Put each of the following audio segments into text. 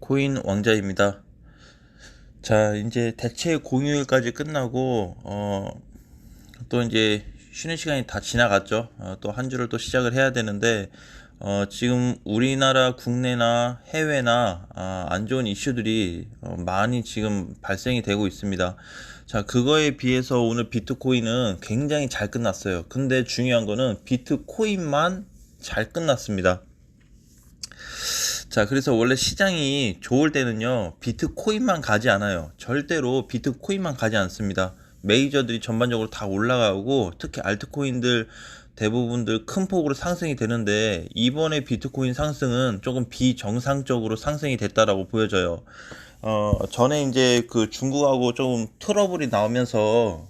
코인 왕자입니다. 자, 이제 대체 공휴일까지 끝나고 또 이제 쉬는 시간이 다 지나갔죠. 또 한 주를 또 시작을 해야 되는데 지금 우리나라 국내나 해외나 안 좋은 이슈들이 많이 지금 발생이 되고 있습니다. 자, 그거에 비해서 오늘 비트코인은 굉장히 잘 끝났어요. 근데 중요한 거는 비트코인만 잘 끝났습니다. 자, 그래서 원래 시장이 좋을 때는요, 비트코인만 가지 않아요. 절대로 비트코인만 가지 않습니다. 메이저들이 전반적으로 다 올라가고, 특히 알트코인들 대부분들 큰 폭으로 상승이 되는데, 이번에 비트코인 상승은 조금 비정상적으로 상승이 됐다라고 보여져요. 전에 이제 그 중국하고 좀 트러블이 나오면서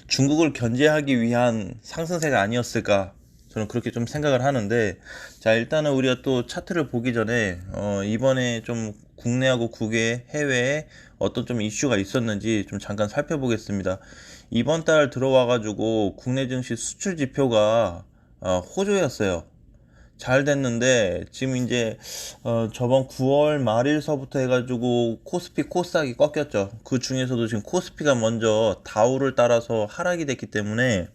중국을 견제하기 위한 상승세가 아니었을까, 저는 그렇게 좀 생각을 하는데, 자, 일단은 우리가 또 차트를 보기 전에 이번에 좀 국내하고 국외 해외에 어떤 좀 이슈가 있었는지 좀 잠깐 살펴보겠습니다. 이번 달 들어와 가지고 국내 증시 수출 지표가 호조였어요. 잘 됐는데 지금 이제 저번 9월 말일서부터 해가지고 코스피 코스닥이 꺾였죠. 그 중에서도 지금 코스피가 먼저 다우를 따라서 하락이 됐기 때문에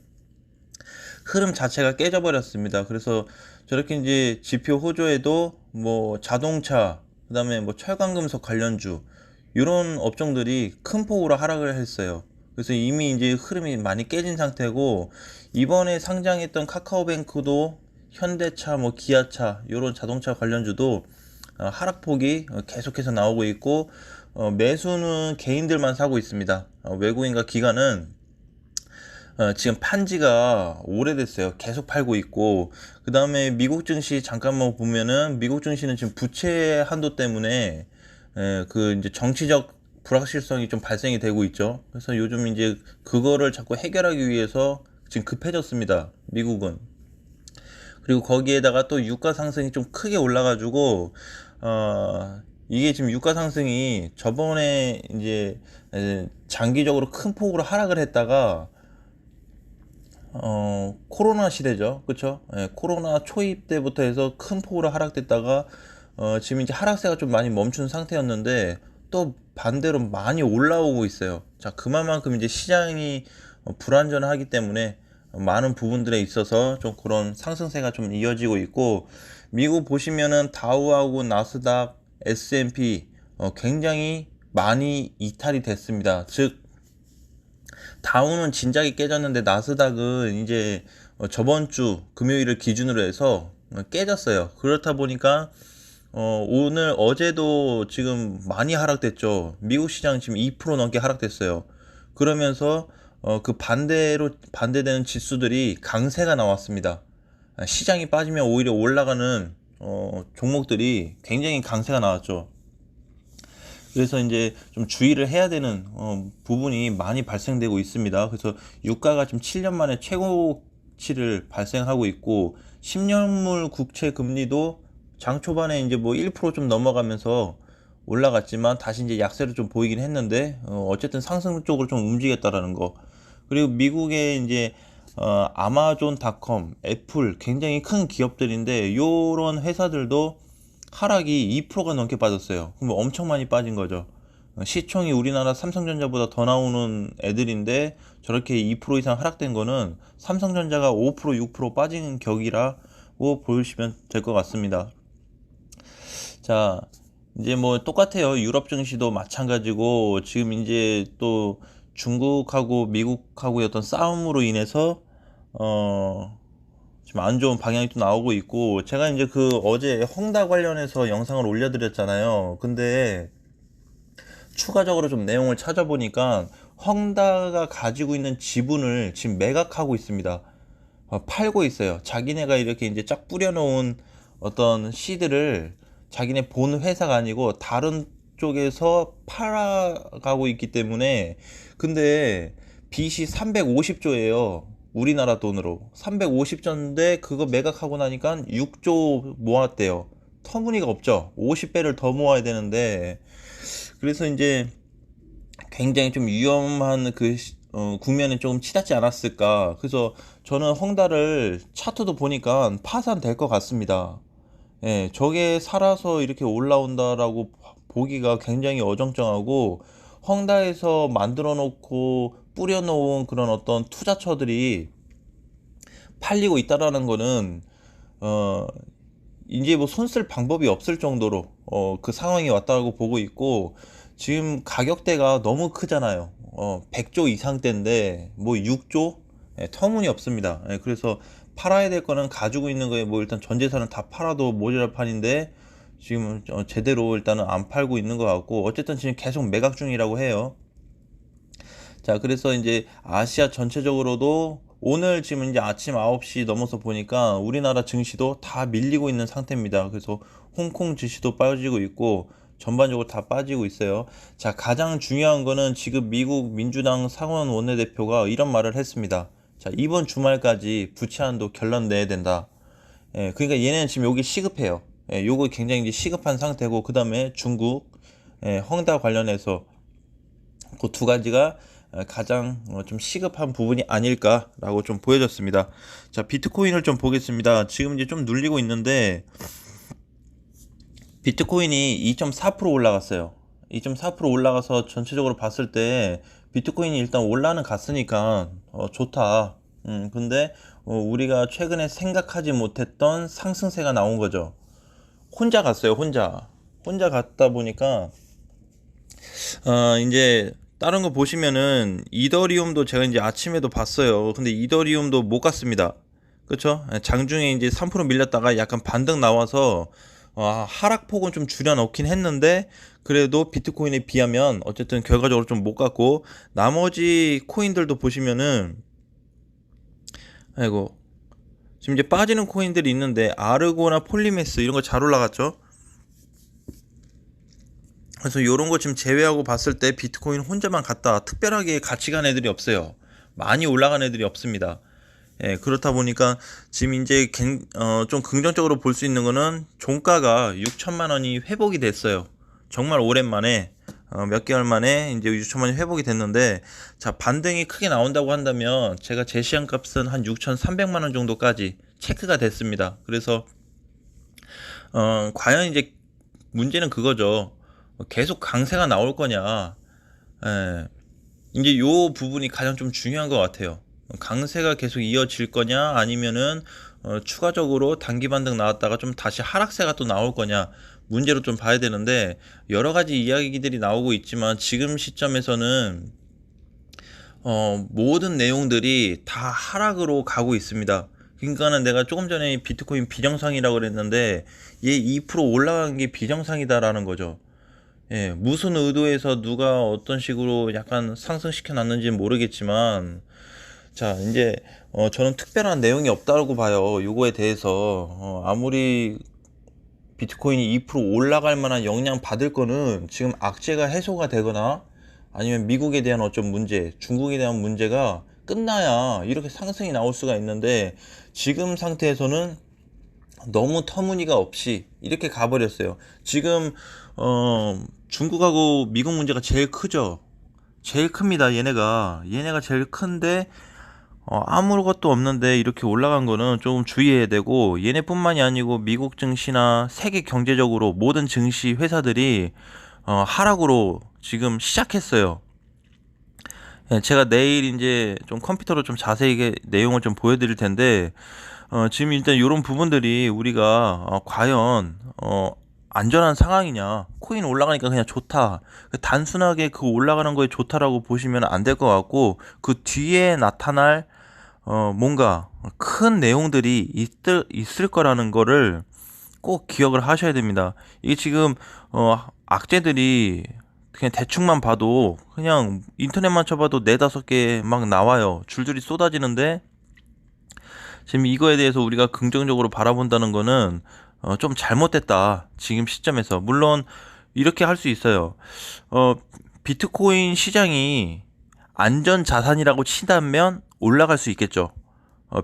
흐름 자체가 깨져버렸습니다. 그래서 저렇게 이제 지표 호조에도 뭐 자동차, 그다음에 뭐 철강금속 관련주 이런 업종들이 큰 폭으로 하락을 했어요. 그래서 이미 이제 흐름이 많이 깨진 상태고, 이번에 상장했던 카카오뱅크도 현대차, 뭐 기아차 이런 자동차 관련주도 하락폭이 계속해서 나오고 있고, 매수는 개인들만 사고 있습니다. 외국인과 기관은 지금 판지가 오래됐어요. 계속 팔고 있고, 그 다음에 미국 증시 잠깐만 보면은 미국 증시는 지금 부채 한도 때문에 그 이제 정치적 불확실성이 좀 발생이 되고 있죠. 그래서 요즘 이제 그거를 자꾸 해결하기 위해서 지금 급해졌습니다. 미국은. 그리고 거기에다가 또 유가 상승이 좀 크게 올라가지고 이게 지금 유가 상승이 저번에 이제 장기적으로 큰 폭으로 하락을 했다가 코로나 시대죠. 그쵸? 예, 코로나 초입 때부터 해서 큰 폭으로 하락됐다가, 지금 이제 하락세가 좀 많이 멈춘 상태였는데, 또 반대로 많이 올라오고 있어요. 자, 그만큼 이제 시장이 불안전하기 때문에 많은 부분들에 있어서 좀 그런 상승세가 좀 이어지고 있고, 미국 보시면은 다우하고 나스닥, S&P 굉장히 많이 이탈이 됐습니다. 즉, 다우는 진작에 깨졌는데 나스닥은 이제 저번 주 금요일을 기준으로 해서 깨졌어요. 그렇다 보니까 오늘 어제도 지금 많이 하락됐죠. 미국 시장 지금 2% 넘게 하락됐어요. 그러면서 그 반대로 반대되는 지수들이 강세가 나왔습니다. 시장이 빠지면 오히려 올라가는 종목들이 굉장히 강세가 나왔죠. 그래서 이제 좀 주의를 해야 되는 부분이 많이 발생되고 있습니다. 그래서 유가가 지금 7년 만에 최고치를 발생하고 있고, 10년물 국채 금리도 장 초반에 이제 뭐 1%좀 넘어가면서 올라갔지만 다시 이제 약세를 좀 보이긴 했는데, 어쨌든 상승 쪽으로 좀 움직였다라는 거. 그리고 미국의 이제 아마존닷컴, 애플 굉장히 큰 기업들인데, 요런 회사들도 하락이 2%가 넘게 빠졌어요. 그럼 엄청 많이 빠진 거죠. 시총이 우리나라 삼성전자보다 더 나오는 애들인데 저렇게 2% 이상 하락된 거는 삼성전자가 5%, 6% 빠진 격이라고 보시면 될 것 같습니다. 자, 이제 뭐 똑같아요. 유럽 증시도 마찬가지고, 지금 이제 또 중국하고 미국하고의 어떤 싸움으로 인해서 지금 안 좋은 방향이 또 나오고 있고, 제가 이제 그 어제 헝다 관련해서 영상을 올려드렸잖아요. 근데 추가적으로 좀 내용을 찾아보니까 헝다가 가지고 있는 지분을 지금 매각하고 있습니다. 팔고 있어요. 자기네가 이렇게 이제 쫙 뿌려놓은 어떤 씨들을 자기네 본 회사가 아니고 다른 쪽에서 팔아가고 있기 때문에. 근데 빚이 350조예요. 우리나라 돈으로 350조인데 그거 매각하고 나니까 6조 모았대요. 터무니가 없죠. 50배를 더 모아야 되는데. 그래서 이제 굉장히 좀 위험한 그 국면에 조금 치닫지 않았을까. 그래서 저는 헝다를 차트도 보니까 파산될 것 같습니다. 예, 저게 살아서 이렇게 올라온다라고 보기가 굉장히 어정쩡하고, 헝다에서 만들어 놓고 뿌려 놓은 그런 어떤 투자처들이 팔리고 있다라는 거는, 어, 이제 뭐 손 쓸 방법이 없을 정도로, 그 상황이 왔다고 보고 있고, 지금 가격대가 너무 크잖아요. 100조 이상대인데, 뭐 6조? 예, 터무니없습니다. 예, 그래서 팔아야 될 거는 가지고 있는 거에 뭐 일단 전 재산은 다 팔아도 모자랄 판인데, 지금 제대로 일단은 안 팔고 있는 것 같고, 어쨌든 지금 계속 매각 중이라고 해요. 자, 그래서 이제 아시아 전체적으로도 오늘 지금 이제 아침 9시 넘어서 보니까 우리나라 증시도 다 밀리고 있는 상태입니다. 그래서 홍콩 증시도 빠지고 있고 전반적으로 다 빠지고 있어요. 자, 가장 중요한 거는 지금 미국 민주당 상원 원내대표가 이런 말을 했습니다. 자, 이번 주말까지 부채 한도 결론 내야 된다. 예, 그러니까 얘네는 지금 여기 시급해요. 예, 요거 굉장히 이제 시급한 상태고, 그 다음에 중국, 헝다 관련해서 그 두 가지가 가장 좀 시급한 부분이 아닐까라고 좀 보여졌습니다. 자, 비트코인을 좀 보겠습니다. 지금 이제 좀 눌리고 있는데 비트코인이 2.4% 올라갔어요. 2.4% 올라가서 전체적으로 봤을 때 비트코인이 일단 올라는 갔으니까 좋다. 근데 우리가 최근에 생각하지 못했던 상승세가 나온 거죠. 혼자 갔어요. 혼자 갔다 보니까 이제 다른 거 보시면은 이더리움도 제가 이제 아침에도 봤어요. 근데 이더리움도 못 갔습니다. 그쵸? 장중에 이제 3% 밀렸다가 약간 반등 나와서 하락폭은 좀 줄여놓긴 했는데, 그래도 비트코인에 비하면 어쨌든 결과적으로 좀 못 갔고, 나머지 코인들도 보시면은, 아이고, 지금 이제 빠지는 코인들이 있는데 아르고나 폴리메스 이런 거 잘 올라갔죠? 그래서 요런 거 지금 제외하고 봤을 때 비트코인 혼자만 갔다 특별하게 같이 간 애들이 없어요. 많이 올라간 애들이 없습니다. 예, 그렇다 보니까 지금 이제 좀 긍정적으로 볼 수 있는 거는 종가가 6천만 원이 회복이 됐어요. 정말 오랜만에 몇 개월 만에 이제 6천만 원이 회복이 됐는데, 자, 반등이 크게 나온다고 한다면 제가 제시한 값은 한 6,300만 원 정도까지 체크가 됐습니다. 그래서 과연 이제 문제는 그거죠. 계속 강세가 나올 거냐. 예, 이제 요 부분이 가장 좀 중요한 것 같아요. 강세가 계속 이어질 거냐, 아니면은 추가적으로 단기 반등 나왔다가 좀 다시 하락세가 또 나올 거냐, 문제로 좀 봐야 되는데, 여러 가지 이야기들이 나오고 있지만 지금 시점에서는 모든 내용들이 다 하락으로 가고 있습니다. 그러니까는 내가 조금 전에 비트코인 비정상이라고 그랬는데 얘 2% 올라간 게 비정상이다라는 거죠. 예, 무슨 의도에서 누가 어떤 식으로 약간 상승시켜 놨는지는 모르겠지만, 자, 이제, 저는 특별한 내용이 없다고 봐요. 요거에 대해서. 아무리 비트코인이 2% 올라갈 만한 영향 받을 거는 지금 악재가 해소가 되거나 아니면 미국에 대한 어떤 문제, 중국에 대한 문제가 끝나야 이렇게 상승이 나올 수가 있는데, 지금 상태에서는 너무 터무니가 없이 이렇게 가버렸어요. 지금 중국하고 미국 문제가 제일 크죠. 제일 큽니다. 얘네가 제일 큰데 아무것도 없는데 이렇게 올라간 거는 조금 주의해야 되고, 얘네뿐만이 아니고 미국 증시나 세계 경제적으로 모든 증시 회사들이 하락으로 지금 시작했어요. 예, 제가 내일 이제 좀 컴퓨터로 좀 자세하게 내용을 좀 보여드릴 텐데, 지금 일단 이런 부분들이 우리가 과연 안전한 상황이냐, 코인 올라가니까 그냥 좋다, 단순하게 그 올라가는 거에 좋다라고 보시면 안 될 것 같고, 그 뒤에 나타날 뭔가 큰 내용들이 있을 거라는 거를 꼭 기억을 하셔야 됩니다. 이게 지금 악재들이 그냥 대충만 봐도, 그냥 인터넷만 쳐봐도 네다섯 개 막 나와요. 줄줄이 쏟아지는데, 지금 이거에 대해서 우리가 긍정적으로 바라본다는 거는 좀 잘못됐다. 지금 시점에서. 물론 이렇게 할 수 있어요. 어, 비트코인 시장이 안전 자산이라고 치다면 올라갈 수 있겠죠.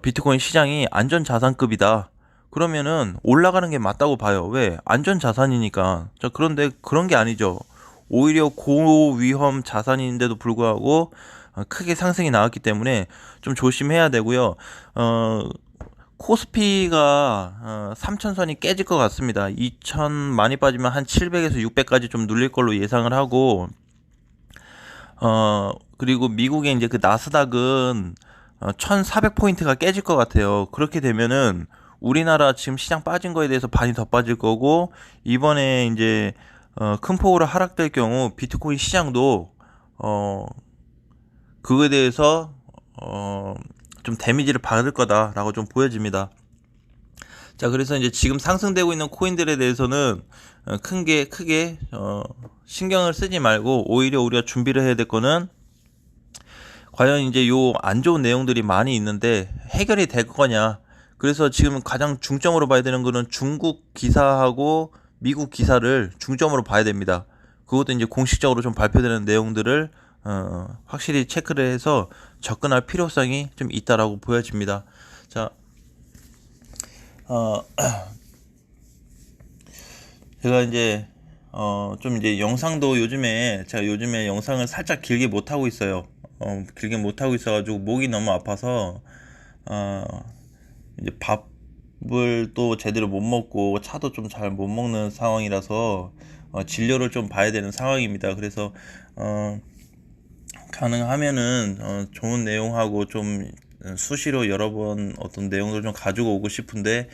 비트코인 시장이 안전 자산급이다. 그러면은 올라가는 게 맞다고 봐요. 왜? 안전 자산이니까. 자, 그런데 그런 게 아니죠. 오히려 고위험 자산인데도 불구하고 크게 상승이 나왔기 때문에 좀 조심해야 되고요. 코스피가 3000선이 깨질 것 같습니다. 2000 많이 빠지면 한 700에서 600까지 좀 눌릴 걸로 예상을 하고, 그리고 미국의 이제 그 나스닥은 1400포인트가 깨질 것 같아요. 그렇게 되면은 우리나라 지금 시장 빠진 거에 대해서 반이 더 빠질 거고, 이번에 이제 큰 폭으로 하락될 경우 비트코인 시장도 그거에 대해서 좀 데미지를 받을 거다라고 좀 보여집니다. 자, 그래서 이제 지금 상승되고 있는 코인들에 대해서는 크게 신경을 쓰지 말고, 오히려 우리가 준비를 해야 될 거는, 과연 이제 요 안 좋은 내용들이 많이 있는데 해결이 될 거냐. 그래서 지금 가장 중점으로 봐야 되는 거는 중국 기사하고 미국 기사를 중점으로 봐야 됩니다. 그것도 이제 공식적으로 좀 발표되는 내용들을 확실히 체크를 해서 접근할 필요성이 좀 있다라고 보여집니다. 자, 제가 이제 좀 이제 영상도 제가 요즘에 영상을 살짝 길게 못 하고 있어요. 길게 못 하고 있어가지고 목이 너무 아파서 어, 이제 밥을 또 제대로 못 먹고 차도 좀 잘 못 먹는 상황이라서 진료를 좀 봐야 되는 상황입니다. 그래서 가능하면은 좋은 내용하고 좀 수시로 여러 번 어떤 내용들 좀 가지고 오고 싶은데,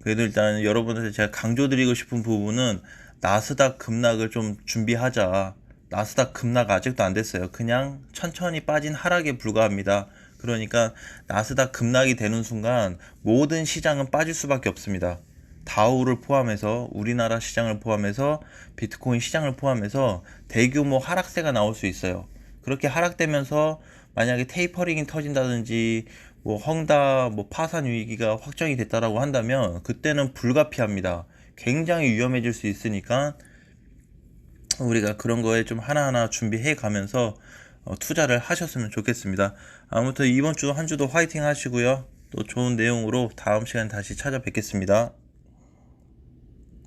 그래도 일단 여러분한테 제가 강조드리고 싶은 부분은 나스닥 급락을 좀 준비하자. 나스닥 급락 아직도 안 됐어요. 그냥 천천히 빠진 하락에 불과합니다. 그러니까 나스닥 급락이 되는 순간 모든 시장은 빠질 수밖에 없습니다. 다우를 포함해서, 우리나라 시장을 포함해서, 비트코인 시장을 포함해서 대규모 하락세가 나올 수 있어요. 그렇게 하락되면서 만약에 테이퍼링이 터진다든지 뭐 헝다 뭐 파산 위기가 확정이 됐다라고 한다면 그때는 불가피합니다. 굉장히 위험해질 수 있으니까 우리가 그런 거에 좀 하나하나 준비해 가면서 투자를 하셨으면 좋겠습니다. 아무튼 이번 주 한 주도 화이팅 하시고요. 또 좋은 내용으로 다음 시간에 다시 찾아뵙겠습니다.